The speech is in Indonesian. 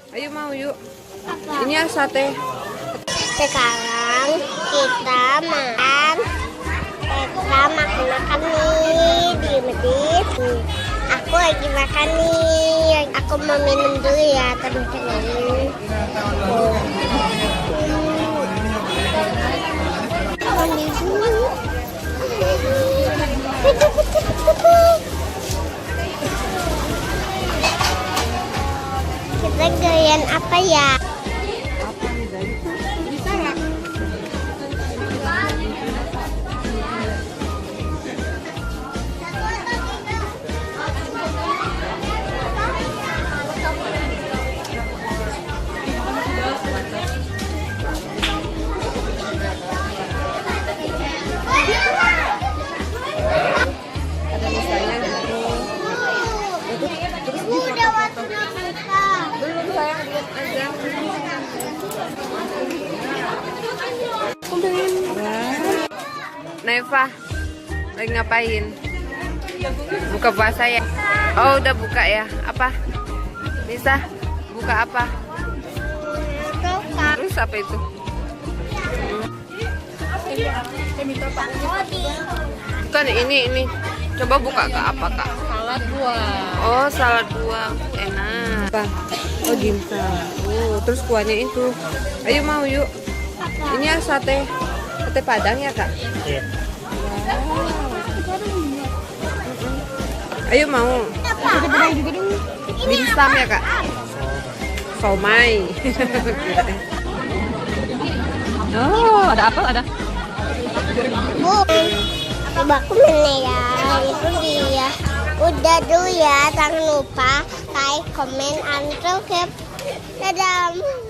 Ayo mau yuk. Apa? Ini ya sate. Sekarang kita makan nih di masjid. Aku lagi makan nih. Aku mau minum dulu ya, teman-teman. Kita goyang apa ya? Ada misalnya gitu. Terus Udah waktunya buka. belum sayang belum aja. Neva lagi ngapain? Buka puasa ya? Oh udah buka ya? Apa? Bisa? Buka apa? Terus apa itu? Kan ini. Coba buka ke apa kak? Salad buah. Oh salad buah, enak. Apa? Oh dimsum. Oh terus kuahnya itu. Ayo mau yuk. Ini ya sate Padang ya kak? Iya. Ayo mau. Dimsum ya kak? Somai. Oh ada apa? Ada. Bu, coba aku ya. Itu dia. Udah dulu ya, jangan lupa like, comment, and subscribe. Dadah.